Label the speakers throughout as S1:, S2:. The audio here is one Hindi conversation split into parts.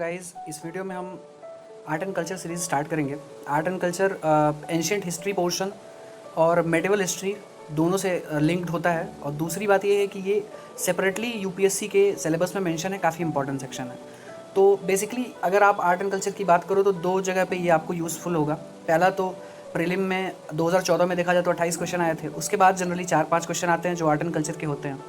S1: गाइस, इस वीडियो में हम art and culture series start करेंगे। Art and culture ancient history portion और मेडिवल हिस्ट्री दोनों से लिंक्ड होता है। और दूसरी बात ये है कि ये सेपरेटली यूपीएससी के सिलेबस में मेंशन है, काफ़ी इंपॉर्टेंट सेक्शन है। तो बेसिकली अगर आप आर्ट एंड कल्चर की बात करो तो दो जगह पे ये आपको यूज़फुल होगा। पहला तो प्रीलिम में 2014 में देखा जाए तो 28 क्वेश्चन आए थे, उसके बाद जनरली 4-5 क्वेश्चन आते हैं जो आर्ट एंड कल्चर के होते हैं।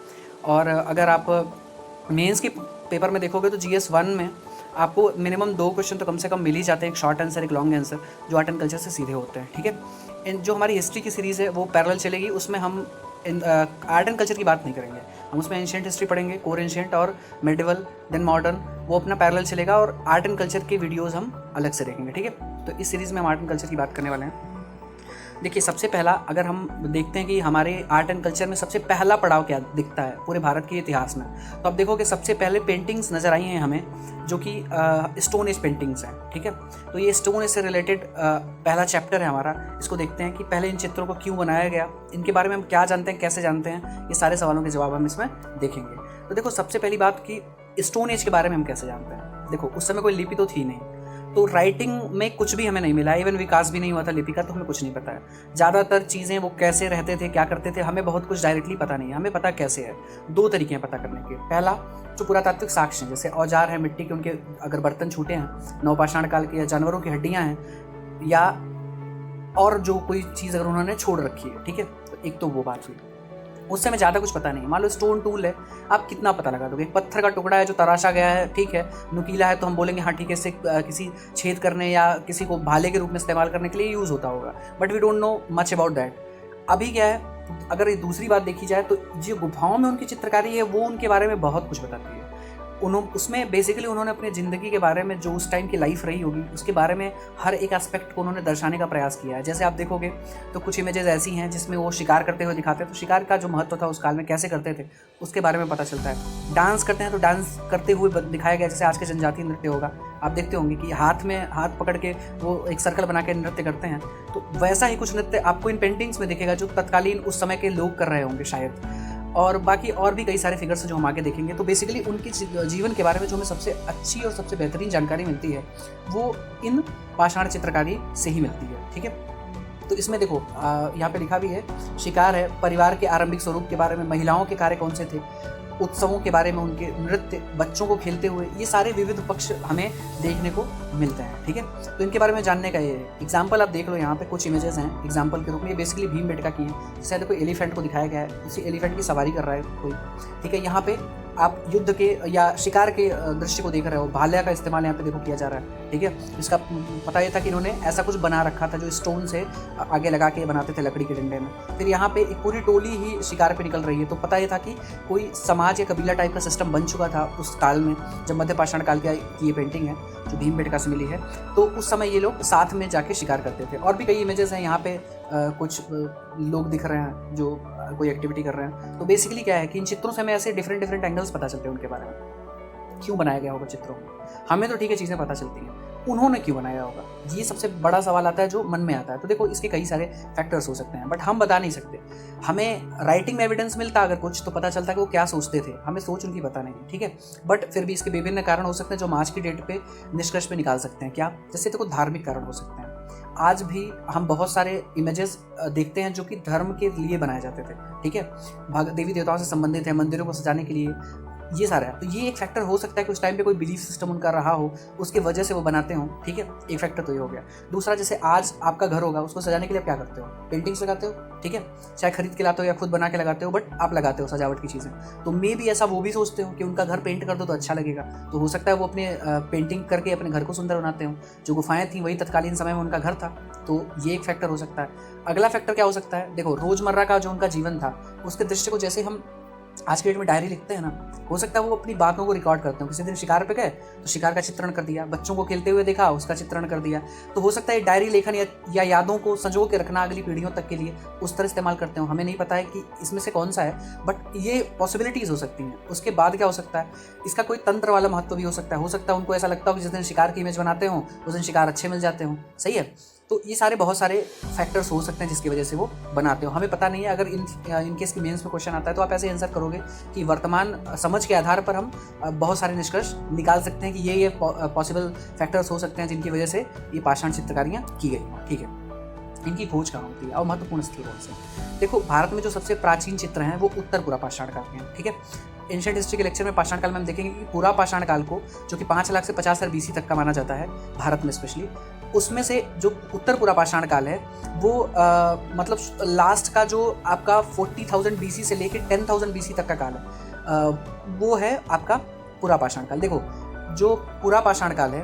S1: और अगर आप मेंस के पेपर में देखोगे तो जीएस 1 में आपको मिनिमम 2 क्वेश्चन तो कम से कम मिल ही जाते हैं, एक शॉर्ट आंसर एक लॉन्ग आंसर, जो आर्ट एंड कल्चर से सीधे होते हैं। ठीक है, जो हमारी हिस्ट्री की सीरीज़ है वो पैरेलल चलेगी, उसमें हम आर्ट एंड कल्चर की बात नहीं करेंगे, हम उसमें एंशिएंट हिस्ट्री पढ़ेंगे, कोर एंशिएंट और मेडिवल देन मॉडर्न, वो अपना पैरेलल चलेगा। और आर्ट एंड कल्चर की वीडियोज़ हम अलग से देखेंगे। ठीक है, तो इस सीरीज़ में हम आर्ट एंड कल्चर की बात करने वाले हैं। देखिए, सबसे पहला अगर हम देखते हैं कि हमारे आर्ट एंड कल्चर में सबसे पहला पड़ाव क्या दिखता है पूरे भारत के इतिहास में, तो आप देखो कि सबसे पहले पेंटिंग्स नज़र आई हैं हमें, जो कि स्टोन एज पेंटिंग्स हैं। ठीक है, तो ये स्टोन एज से रिलेटेड पहला चैप्टर है हमारा। इसको देखते हैं कि पहले इन चित्रों को क्यों बनाया गया, इनके बारे में हम क्या जानते हैं, कैसे जानते हैं, ये सारे सवालों के जवाब हम इसमें देखेंगे। तो देखो, सबसे पहली बात कि स्टोन एज के बारे में हम कैसे जानते हैं। देखो, उस समय कोई लिपि तो थी नहीं, तो राइटिंग में कुछ भी हमें नहीं मिला, इवन विकास भी नहीं हुआ था लिपि का, तो हमें कुछ नहीं पता है। ज़्यादातर चीज़ें वो कैसे रहते थे, क्या करते थे, हमें बहुत कुछ डायरेक्टली पता नहीं है। हमें पता कैसे है, दो तरीके हैं पता करने के। पहला जो पुरातात्विक साक्ष्य, जैसे औजार हैं मिट्टी के, उनके अगर बर्तन छूटे हैं, नवपाषाण काल के, या जानवरों की हड्डियाँ हैं, या और जो कोई चीज़ अगर उन्होंने छोड़ रखी है। ठीक है, तो एक तो वो बात हुई। उससे हमें ज़्यादा कुछ पता नहीं। मान लो स्टोन टूल है, आप कितना पता लगा दोगे। एक पत्थर का टुकड़ा है जो तराशा गया है, ठीक है, नुकीला है, तो हम बोलेंगे हाँ ठीक है, इससे किसी छेद करने या किसी को भाले के रूप में इस्तेमाल करने के लिए यूज़ होता होगा, but we don't know much about that. अभी क्या है, अगर ये दूसरी बात देखी जाए तो जो गुफाओं में उनकी चित्रकारी है वो उनके बारे में बहुत कुछ बताती है। उसमें बेसिकली उन्होंने अपनी ज़िंदगी के बारे में, जो उस टाइम की लाइफ रही होगी, उसके बारे में हर एक एस्पेक्ट को उन्होंने दर्शाने का प्रयास किया है। जैसे आप देखोगे तो कुछ इमेजेस ऐसी हैं जिसमें वो शिकार करते हुए दिखाते हैं, तो शिकार का जो महत्व था उस काल में, कैसे करते थे, उसके बारे में पता चलता है। डांस करते हैं तो डांस करते हुए दिखाया गया, जैसे आज के जनजातीय नृत्य होगा, आप देखते होंगे कि हाथ पकड़ के वो एक सर्कल बना के नृत्य करते हैं, तो वैसा ही कुछ नृत्य आपको इन पेंटिंग्स में दिखेगा जो तत्कालीन उस समय के लोग कर रहे होंगे शायद। और बाकी और भी कई सारे फिगर्स जो हम आगे देखेंगे। तो बेसिकली उनके जीवन के बारे में जो हमें सबसे अच्छी और सबसे बेहतरीन जानकारी मिलती है वो इन पाषाण चित्रकारी से ही मिलती है। ठीक है, तो इसमें देखो यहाँ पे लिखा भी है, शिकार है, परिवार के आरंभिक स्वरूप के बारे में, महिलाओं के कार्य कौन से थे, उत्सवों के बारे में, उनके नृत्य, बच्चों को खेलते हुए, ये सारे विविध पक्ष हमें देखने को मिलते हैं। ठीक है, तो इनके बारे में जानने का ये एग्जाम्पल आप देख लो, यहाँ पे कुछ इमेजेस हैं एग्जाम्पल के रूप में। ये बेसिकली भीमबेटका की है, जैसे देखो एलिफेंट को दिखाया गया है, उसी एलिफेंट की सवारी कर रहा है कोई। ठीक है, यहाँ पे आप युद्ध के या शिकार के दृश्य को देख रहे हो, भाल्या का इस्तेमाल यहाँ पे देखो किया जा रहा है। ठीक है, इसका पता ये था कि इन्होंने ऐसा कुछ बना रखा था जो स्टोन से आगे लगा के बनाते थे लकड़ी के डंडे में। फिर यहाँ पे एक पूरी टोली ही शिकार पे निकल रही है, तो पता ये था कि कोई समाज या कबीला टाइप का सिस्टम बन चुका था उस काल में, जब मध्य पाषाण काल की ये पेंटिंग है जो भीमबेटका से मिली है। तो उस समय ये लोग साथ में जाके शिकार करते थे। और भी कई इमेजेस हैं यहाँ पे, कुछ लोग दिख रहे हैं जो कोई एक्टिविटी कर रहे हैं। तो बेसिकली क्या है कि इन चित्रों से हमें ऐसे डिफरेंट एंगल्स पता चलते हैं उनके बारे में, क्यों बनाया गया होगा चित्रों में। हमें तो ठीक है चीज़ें पता चलती हैं, उन्होंने क्यों बनाया होगा, ये सबसे बड़ा सवाल आता है जो मन में आता है। तो देखो, इसके कई सारे फैक्टर्स हो सकते हैं, बट हम बता नहीं सकते। हमें राइटिंग में एविडेंस मिलता अगर कुछ, तो पता चलता है कि वो क्या सोचते थे, हमें सोच उनकी पता नहीं। ठीक है, बट फिर भी इसके विभिन्न कारण हो सकते हैं जो हम आज की डेट पे निष्कर्ष पे निकाल सकते हैं। क्या, जैसे देखो धार्मिक कारण हो सकते हैं। आज भी हम बहुत सारे इमेजेस देखते हैं जो कि धर्म के लिए बनाए जाते थे। ठीक है, देवी देवताओं से संबंधित है, मंदिरों को सजाने के लिए, ये सारा है। तो ये एक फैक्टर हो सकता है कि उस टाइम पे कोई बिलीफ सिस्टम उनका रहा हो, उसके वजह से वो बनाते हो। ठीक है, एक फैक्टर तो ये हो गया। दूसरा, जैसे आज आपका घर होगा, उसको सजाने के लिए आप क्या करते हो, पेंटिंग्स लगाते हो। ठीक है, चाहे खरीद के लाते हो या खुद बना के लगाते हो, बट आप लगाते हो सजावट की चीज़ें। तो मे भी ऐसा वो भी सोचते हो कि उनका घर पेंट कर दो तो अच्छा लगेगा, तो हो सकता है वो अपने पेंटिंग करके अपने घर को सुंदर बनाते हो। जो गुफाएं थी वही तत्कालीन समय में उनका घर था, तो ये एक फैक्टर हो सकता है। अगला फैक्टर क्या हो सकता है, देखो रोजमर्रा का जो उनका जीवन था उसके दृश्य को, जैसे हम आज के डेट में डायरी लिखते हैं ना, हो सकता है वो अपनी बातों को रिकॉर्ड करते हो। किसी दिन शिकार पे गए तो शिकार का चित्रण कर दिया, बच्चों को खेलते हुए देखा उसका चित्रण कर दिया। तो हो सकता है डायरी लेखन या यादों को संजो के रखना अगली पीढ़ियों तक के लिए उस तरह इस्तेमाल करते हो। हमें नहीं पता है कि इसमें से कौन सा है, बट ये पॉसिबिलिटीज़ हो सकती हैं। उसके बाद क्या हो सकता है, इसका कोई तंत्र वाला महत्व भी हो सकता है। उनको ऐसा लगता हो कि जिस दिन शिकार की इमेज बनाते हो उस दिन शिकार अच्छे मिल जाते हो। सही है, तो ये सारे बहुत सारे फैक्टर्स हो सकते हैं जिसकी वजह से वो बनाते हो, हमें पता नहीं है। अगर इन केस की मेंस में क्वेश्चन आता है तो आप ऐसे आंसर करोगे कि वर्तमान समझ के आधार पर हम बहुत सारे निष्कर्ष निकाल सकते हैं कि ये पॉसिबल फैक्टर्स हो सकते हैं जिनकी वजह से ये पाषाण चित्रकारियाँ की गई। ठीक है, इनकी खोज कहाँ होती है और महत्वपूर्ण स्थल कौन से। देखो, भारत में जो सबसे प्राचीन चित्र हैं वो उत्तर पूरा पाषाण काल के हैं। ठीक है, एंशिएंट हिस्ट्री के लेक्चर में पाषाण काल में हम देखेंगे कि पूरा पाषाण काल को, जो कि 5 लाख से 50,000 BC तक का माना जाता है भारत में स्पेशली, उसमें से जो उत्तर पूरा पाषाण काल है वो मतलब लास्ट का जो आपका 40,000 BC से लेकर 10,000 BC तक का काल है, वो है आपका पूरा पाषाण काल। देखो, जो पूरा पाषाण काल है,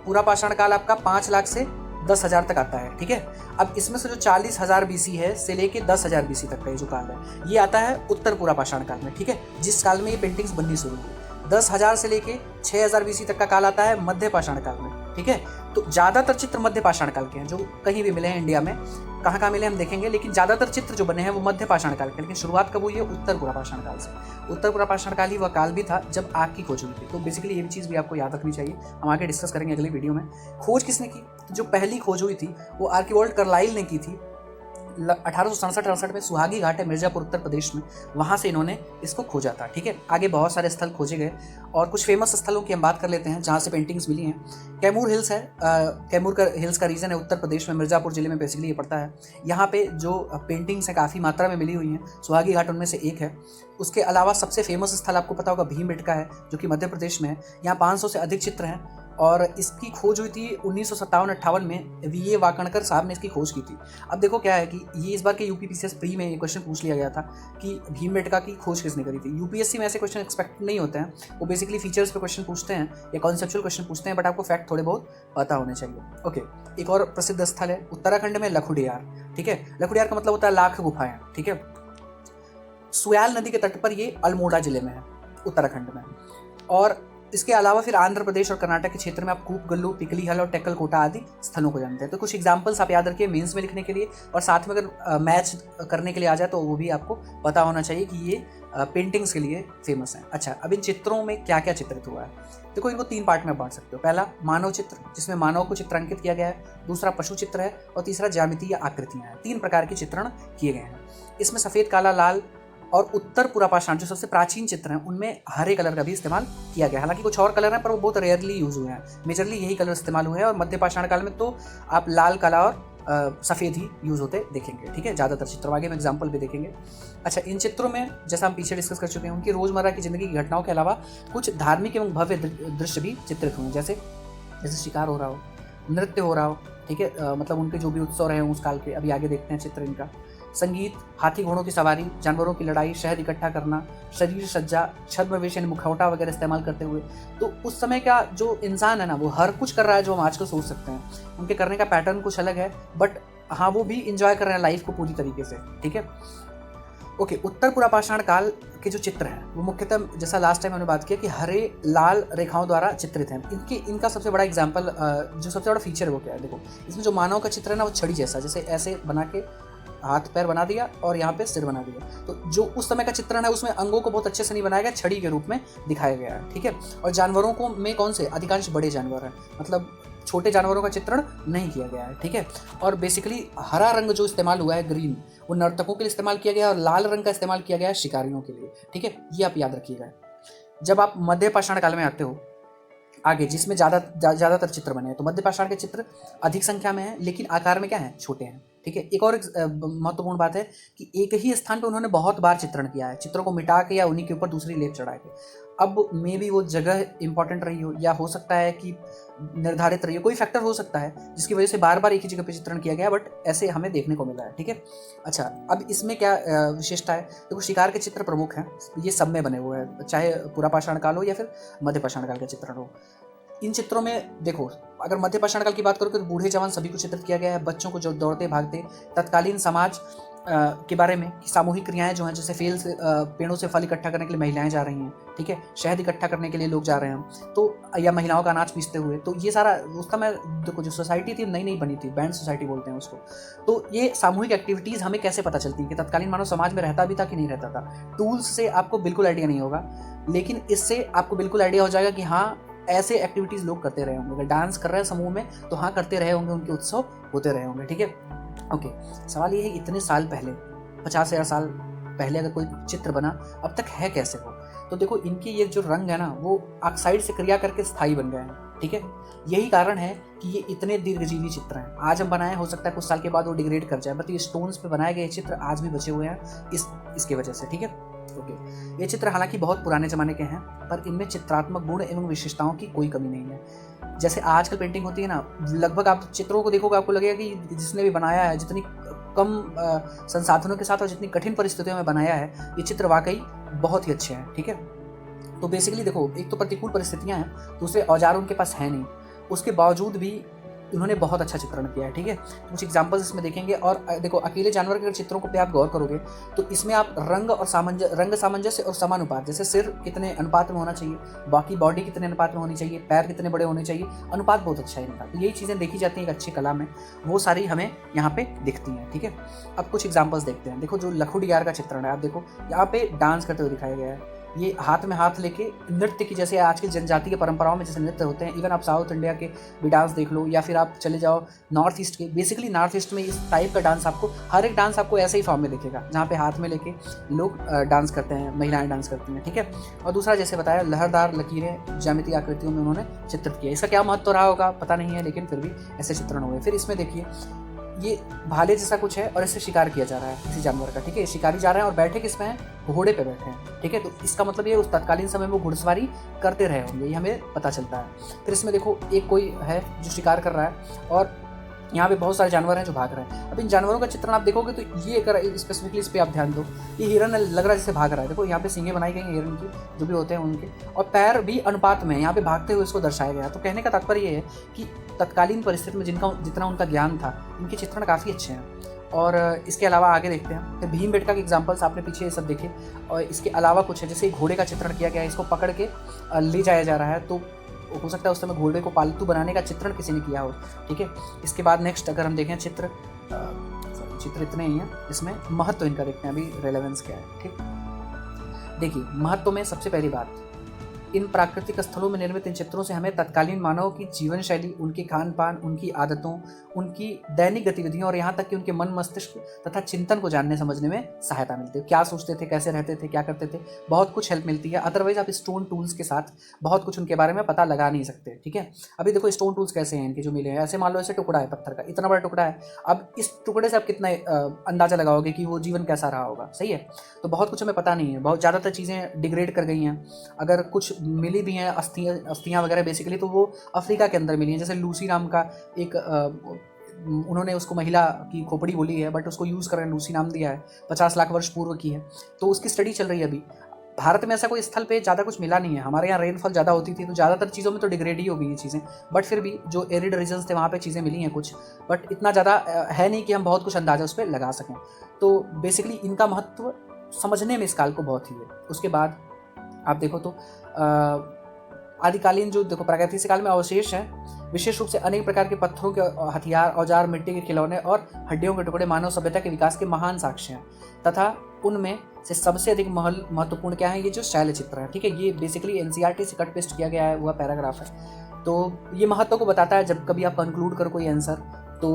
S1: पूरा पाषाण काल आपका 5 लाख से 10,000 तक आता है। ठीक है, अब इसमें से जो 40,000 BC है से लेके 10,000 BC तक का ये जो काल है, ये आता है उत्तर पूरा पाषाण काल में। ठीक है, जिस काल में ये पेंटिंग्स बननी शुरू हुई। 10,000 से लेके 6,000 BC तक का काल आता है मध्य पाषाण काल में। ठीक है, तो ज़्यादातर चित्र मध्य पाषाण काल के हैं, जो कहीं भी मिले हैं इंडिया में, कहाँ कहाँ मिले हम देखेंगे, लेकिन ज़्यादातर चित्र जो बने हैं वो मध्य पाषाण काल के। लेकिन शुरुआत कब हुई है? उत्तर पूरा पाषाण काल से। उत्तर पूरा पाषाण काल ही वह काल भी था जब आग की खोज हुई थी। तो बेसिकली ये भी चीज़ भी आपको याद रखनी चाहिए, हम आगे डिस्कस करेंगे अगली वीडियो में। खोज किसने की? जो पहली खोज हुई थी वो आर्किवॉल्ड कार्लाइल ने की थी 1867-68 में। सुहागी घाट है मिर्जापुर उत्तर प्रदेश में, वहाँ से इन्होंने इसको खोजा था। ठीक है, आगे बहुत सारे स्थल खोजे गए और कुछ फेमस स्थलों की हम बात कर लेते हैं जहाँ से पेंटिंग्स मिली हैं। कैमूर हिल्स है, कैमूर का हिल्स का रीजन है उत्तर प्रदेश में, मिर्जापुर जिले में बेसिकली ये पड़ता है। यहाँ पे जो पेंटिंग्स हैं काफ़ी मात्रा में मिली हुई हैं, सुहागी घाट उनमें से एक है। उसके अलावा सबसे फेमस स्थल आपको पता होगा भीमबेटका है, जो कि मध्य प्रदेश में है। यहाँ 500 से अधिक चित्र हैं और इसकी खोज हुई थी 1957-58 में। VA वाकणकर साहब ने इसकी खोज की थी। अब देखो क्या है कि ये इस बार के UPPCS प्री में ये क्वेश्चन पूछ लिया गया था कि भीमबेटका की खोज किसने करी थी। UPSC में ऐसे क्वेश्चन एक्सपेक्ट नहीं होते हैं, वो बेसिकली फीचर्स पे क्वेश्चन पूछते हैं या कॉन्सेप्चुअल क्वेश्चन पूछते हैं, बट आपको फैक्ट थोड़े बहुत पता होने चाहिए। ओके, एक और प्रसिद्ध स्थल है उत्तराखंड में लखुडियार। ठीक है, लखुडियार का मतलब होता है लाख गुफाएं। ठीक है, सुयाल नदी के तट पर ये अल्मोड़ा जिले में है, उत्तराखंड में। और इसके अलावा फिर आंध्र प्रदेश और कर्नाटक के क्षेत्र में आप कूपगल्लू, पिकली हल और टेक्कलकोटा आदि स्थलों को जानते हैं। तो कुछ एग्जांपल्स आप याद रखिए मेंस में लिखने के लिए, और साथ में अगर मैच करने के लिए आ जाए तो वो भी आपको पता होना चाहिए कि ये पेंटिंग्स के लिए फेमस हैं। अच्छा, अब इन चित्रों में क्या क्या चित्रित हुआ है? देखो, इनको 3 पार्ट में बांट सकते हो। पहला मानव चित्र, जिसमें मानव को चित्रांकित किया गया है। दूसरा पशु चित्र है और तीसरा ज्यामिति या आकृतियां हैं। 3 प्रकार के चित्रण किए गए हैं। इसमें सफ़ेद, काला, लाल और उत्तर पूरा पाषाण जो सबसे प्राचीन चित्र हैं उनमें हरे कलर का भी इस्तेमाल किया गया। हालांकि कुछ और कलर हैं पर वो बहुत रेयरली यूज हुए हैं, मेजरली यही कलर इस्तेमाल हुए हैं। और मध्य पाषाण काल में तो आप लाल, काला और सफ़ेद ही यूज होते देखेंगे। ठीक है, ज़्यादातर चित्रों, आगे में एग्जाम्पल भी देखेंगे। अच्छा, इन चित्रों में जैसा हम पीछे डिस्कस कर चुके हैं, उनकी रोज़मर्रा की जिंदगी की घटनाओं के अलावा कुछ धार्मिक एवं भव्य दृश्य भी चित्रित हुए, जैसे शिकार हो रहा हो, नृत्य हो रहा हो। ठीक है, मतलब उनके जो भी उत्सव रहे उस काल के। अभी आगे देखते हैं चित्र इनका। संगीत, हाथी घोड़ों की सवारी, जानवरों की लड़ाई, शहद इकट्ठा करना, शरीर सज्जा, छद्मवेश यानी मुखौटा वगैरह इस्तेमाल करते हुए। तो उस समय का जो इंसान है ना, वो हर कुछ कर रहा है जो हम आजकल सोच सकते हैं। उनके करने का पैटर्न कुछ अलग है, बट हाँ, वो भी इंजॉय कर रहे हैं लाइफ को पूरी तरीके से। ठीक है, ओके। उत्तर पूरा पाषाण काल के जो चित्र हैं वो मुख्यतः, जैसा लास्ट टाइम हमने बात किया, कि हरे लाल रेखाओं द्वारा चित्रित हैं। इनका सबसे बड़ा एग्जाम्पल, जो सबसे बड़ा फीचर है वो क्या है? देखो, इसमें जो मानव का चित्र है ना, वो छड़ी जैसा, जैसे ऐसे बना के हाथ पैर बना दिया और यहाँ पे सिर बना दिया। तो जो उस समय का चित्रण है उसमें अंगों को बहुत अच्छे से नहीं बनाया गया, छड़ी के रूप में दिखाया गया है। ठीक है, और जानवरों को में कौन से अधिकांश बड़े जानवर हैं, मतलब छोटे जानवरों का चित्रण नहीं किया गया है। ठीक है, और बेसिकली हरा रंग जो इस्तेमाल हुआ है, ग्रीन, वो नर्तकों के लिए इस्तेमाल किया गया है और लाल रंग का इस्तेमाल किया गया है शिकारियों के लिए। ठीक है, ये आप याद रखिएगा। जब आप मध्य पाषाण काल में आते हो आगे, जिसमें ज़्यादातर चित्र बने हैं, तो मध्य पाषाण के चित्र अधिक संख्या में हैं, लेकिन आकार में क्या हैं? छोटे हैं। ठीक है, एक और महत्वपूर्ण बात है कि एक ही स्थान पे उन्होंने बहुत बार चित्रण किया है, चित्रों को मिटा के या उन्हीं के ऊपर दूसरी लेप चढ़ा के। अब मे भी वो जगह इंपॉर्टेंट रही हो, या हो सकता है कि निर्धारित रही हो, कोई फैक्टर हो सकता है जिसकी वजह से बार बार एक ही जगह पे चित्रण किया गया, बट ऐसे हमें देखने को मिला है। ठीक है, अच्छा, अब इसमें क्या विशेषता है? देखो, शिकार के चित्र प्रमुख हैं, ये सब में बने हुए हैं, चाहे पूरा पाषाण काल हो या फिर मध्य पाषाण काल का चित्रण हो। इन चित्रों में देखो, अगर मध्य पाषाण काल की बात करो तो बूढ़े जवान सभी को चित्रित किया गया है, बच्चों को जो दौड़ते भागते, तत्कालीन समाज के बारे में कि सामूहिक क्रियाएं जो हैं, जैसे पेड़ों से फल इकट्ठा करने के लिए महिलाएं जा रही हैं। ठीक है, शहद इकट्ठा करने के लिए लोग जा रहे हैं, तो या महिलाओं का अनाज पीसते हुए। तो ये सारा उस समय देखो, जो सोसाइटी थी नई नई बनी थी, बैंड सोसाइटी बोलते हैं उसको। तो ये सामूहिक एक्टिविटीज़ हमें कैसे पता चलती है कि तत्कालीन मानव समाज में रहता भी था कि नहीं रहता था? टूल्स से आपको बिल्कुल आइडिया नहीं होगा, लेकिन इससे आपको बिल्कुल आइडिया हो जाएगा कि हाँ, ऐसे एक्टिविटीज़ लोग करते रहे होंगे। अगर डांस कर रहे हैं समूह में तो हाँ करते रहे होंगे, उनके उत्सव होते रहे होंगे, ठीक है। ओके, सवाल ये है इतने साल पहले, 50,000 साल पहले अगर कोई चित्र बना, अब तक है कैसे वो? तो देखो इनकी ये जो रंग है ना, वो ऑक्साइड से क्रिया करके स्थायी बन गए हैं, ठीक है। यही कारण है कि ये इतने दीर्घजीवी चित्र हैं। आज हम बनाए, हो सकता है कुछ साल के बाद वो डिग्रेड कर जाए, बट ये स्टोन्स पे बनाए गए चित्र आज भी बचे हुए हैं इसके वजह से, ठीक है। ओके, ये चित्र हालांकि बहुत पुराने ज़माने के हैं, पर इनमें चित्रात्मक गुण एवं विशेषताओं की कोई कमी नहीं है। जैसे आजकल पेंटिंग होती है ना, लगभग आप चित्रों को देखोगे आपको लगेगा कि जिसने भी बनाया है, जितनी कम संसाधनों के साथ और जितनी कठिन परिस्थितियों में बनाया है, ये चित्र वाकई बहुत ही अच्छे हैं, ठीक है। तो बेसिकली देखो, एक तो प्रतिकूल परिस्थितियां हैं, दूसरे औजार उनके पास है नहीं, उसके बावजूद भी उन्होंने बहुत अच्छा चित्रण किया है, ठीक है। तो कुछ एग्जांपल्स इसमें देखेंगे। और देखो, अकेले जानवर के चित्रों को पे आप गौर करोगे तो इसमें आप रंग सामंजस्य और समानुपात, जैसे सिर कितने अनुपात में होना चाहिए, बाकी बॉडी कितने अनुपात में होनी चाहिए, पैर कितने बड़े होने चाहिए, अनुपात बहुत अच्छा है इनका। तो यही चीज़ें देखी जाती हैं एक अच्छी कला में, वो सारी हमें यहाँ पे दिखती हैं, ठीक है। अब कुछ एग्जाम्पल्स देखते हैं। देखो, जो लखुडियार का चित्रण है, आप देखो यहाँ पे डांस करते हुए दिखाया गया है। ये हाथ में हाथ लेके नृत्य की, जैसे आज की जनजाति के परंपराओं में जैसे नृत्य होते हैं, इवन आप साउथ इंडिया के भी डांस देख लो, या फिर आप चले जाओ नॉर्थ ईस्ट के। बेसिकली नॉर्थ ईस्ट में इस टाइप का डांस आपको, हर एक डांस आपको ऐसे ही फॉर्म में दिखेगा, जहाँ पे हाथ में लेके लोग डांस करते हैं, महिलाएं डांस करती हैं, ठीक है। और दूसरा, जैसे बताया, लहरदार लकीरें ज्यामितीय आकृतियों में उन्होंने चित्रित किया। इसका क्या महत्व रहा होगा पता नहीं है, लेकिन फिर भी ऐसे चित्रण हुए। फिर इसमें देखिए, ये भाले जैसा कुछ है और इससे शिकार किया जा रहा है किसी जानवर का, ठीक है। शिकारी जा रहे हैं और बैठे किसमें हैं? घोड़े पे बैठे हैं, ठीक है। तो इसका मतलब ये उस तत्कालीन समय में वो घुड़सवारी करते रहे होंगे, ये हमें पता चलता है। फिर इसमें देखो, एक कोई है जो शिकार कर रहा है और यहाँ पे बहुत सारे जानवर हैं जो भाग रहे हैं। अब इन जानवरों का चित्रण आप देखोगे तो ये अगर स्पेसिफिकली इस पर आप ध्यान दो, ये हिरन लग रहा है जैसे भाग रहा है। देखो यहाँ पे सींगें बनाई गई हैं हिरन की, जो भी होते हैं उनके, और पैर भी अनुपात में यहाँ पे भागते हुए इसको दर्शाया गया। तो कहने का तात्पर्य ये है कि तत्कालीन परिस्थिति में जितना उनका ज्ञान था, इनके चित्रण काफ़ी अच्छे हैं। और इसके अलावा आगे देखते हैं, तो भीमबेटका के एग्जांपल्स आपने पीछे ये सब देखे। और इसके अलावा कुछ है, जैसे घोड़े का चित्रण किया गया है, इसको पकड़ के ले जाया जा रहा है, तो हो सकता है उस समय घोड़े को पालतू बनाने का चित्रण किसी ने किया हो, ठीक है। इसके बाद नेक्स्ट अगर हम देखें चित्र इतने ही हैं, इसमें महत्व इनका देखते हैं अभी, रेलेवेंस क्या है, ठीक। देखिए, महत्व में सबसे पहली बात, इन प्राकृतिक स्थलों में निर्मित इन चित्रों से हमें तत्कालीन मानव की जीवन शैली, उनके खान पान, उनकी आदतों, उनकी दैनिक गतिविधियों और यहाँ तक कि उनके मन मस्तिष्क तथा चिंतन को जानने समझने में सहायता मिलती है। क्या सोचते थे, कैसे रहते थे, क्या करते थे, बहुत कुछ हेल्प मिलती है। अदरवाइज आप स्टोन टूल्स के साथ बहुत कुछ उनके बारे में पता लगा नहीं सकते, ठीक है। अभी देखो स्टोन टूल्स कैसे हैं इनके जो मिले हैं, ऐसे मान लो ऐसे टुकड़ा है पत्थर का, इतना बड़ा टुकड़ा है, अब इस टुकड़े से आप कितना अंदाजा लगाओगे कि वो जीवन कैसा रहा होगा, सही है। तो बहुत कुछ हमें पता नहीं है, बहुत ज़्यादातर चीज़ें डिग्रेड कर गई हैं। अगर कुछ मिली भी हैं अस्थियाँ वगैरह बेसिकली, तो वो अफ्रीका के अंदर मिली हैं। जैसे लूसी नाम का एक उन्होंने उसको महिला की खोपड़ी बोली है, बट उसको यूज़ कर रहे हैं, लूसी नाम दिया है, 50 लाख वर्ष पूर्व की है, तो उसकी स्टडी चल रही है अभी। भारत में ऐसा कोई स्थल पे ज़्यादा कुछ मिला नहीं है। हमारे यहाँ रेनफॉल ज़्यादा होती थी, तो ज़्यादातर चीज़ों में तो डिग्रेड ही हो गई ये चीज़ें, बट फिर भी जो एरिड रीजन्स थे वहाँ पे चीज़ें मिली हैं कुछ, बट इतना ज़्यादा है नहीं कि हम बहुत कुछ अंदाज़ा उस पर लगा सकें। तो बेसिकली इनका महत्व समझने में इस काल को बहुत ही है। उसके बाद आप देखो तो आदिकालीन जो देखो प्रागैतिहासिक काल में अवशेष हैं, विशेष रूप से अनेक प्रकार के पत्थरों के हथियार, औजार, मिट्टी के खिलौने और हड्डियों के टुकड़े मानव सभ्यता के विकास के महान साक्ष्य हैं। तथा उनमें से सबसे अधिक महत्वपूर्ण क्या है, ये जो शैल चित्र है, ठीक है। ये बेसिकली एनसीईआरटी से कट पेस्ट किया गया है, वह पैराग्राफ है। तो ये महत्व को बताता है। जब कभी आप कंक्लूड करो कोई आंसर तो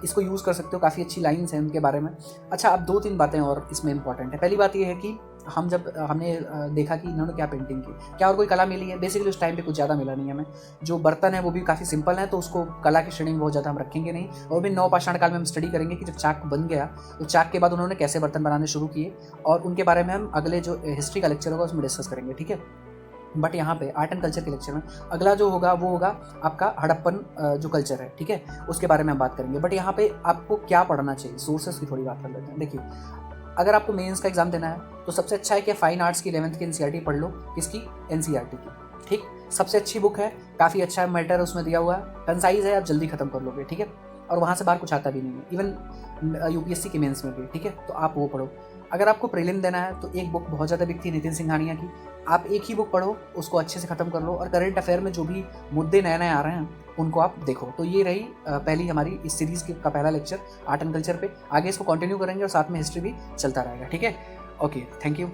S1: इसको यूज़ कर सकते हो, काफ़ी अच्छी लाइन्स हैं उनके बारे में। अच्छा, अब 2-3 बातें और इसमें इंपॉर्टेंट है। पहली बात ये है कि हमने देखा कि इन्होंने क्या पेंटिंग की, क्या और कोई कला मिली है। बेसिकली उस टाइम पे कुछ ज़्यादा मिला नहीं हमें। जो बर्तन है वो भी काफ़ी सिंपल है, तो उसको कला की श्रेणी में बहुत ज़्यादा हम रखेंगे नहीं। और भी नवपाषाण काल में हम स्टडी करेंगे कि जब चाक बन गया तो चाक के बाद उन्होंने कैसे बर्तन बनाने शुरू किए, और उनके बारे में हम अगले जो हिस्ट्री का लेक्चर होगा उसमें डिस्कस करेंगे, ठीक है। बट यहाँ पे आर्ट एंड कल्चर के लेक्चर में अगला जो होगा वो होगा आपका हड़प्पन जो कल्चर है, ठीक है, उसके बारे में हम बात करेंगे। बट यहाँ पे आपको क्या पढ़ना चाहिए, सोर्सेस की थोड़ी बात कर लेते हैं। देखिए, अगर आपको मेंस का एग्जाम देना है तो सबसे अच्छा है कि फाइन आर्ट्स की 11th की एनसीईआरटी पढ़ लो, किसकी, एनसीईआरटी की, ठीक। सबसे अच्छी बुक है, काफ़ी अच्छा मैटर उसमें दिया हुआ है, कंसाइज है, आप जल्दी खत्म कर लोगे, ठीक है। और वहाँ से बाहर कुछ आता भी नहीं है, इवन यूपीएससी के मेंस में भी, ठीक है। तो आप वो पढ़ो। अगर आपको प्रीलिम देना है तो एक बुक बहुत ज़्यादा बिकती है नितिन सिंघानिया की, आप एक ही बुक पढ़ो, उसको अच्छे से ख़त्म कर लो, और करंट अफेयर में जो भी मुद्दे नए नए आ रहे हैं उनको आप देखो। तो ये रही पहली हमारी इस सीरीज़ का पहला लेक्चर आर्ट एंड कल्चर पे। आगे इसको कंटिन्यू करेंगे और साथ में हिस्ट्री भी चलता रहेगा, ठीक है। Okay, thank you.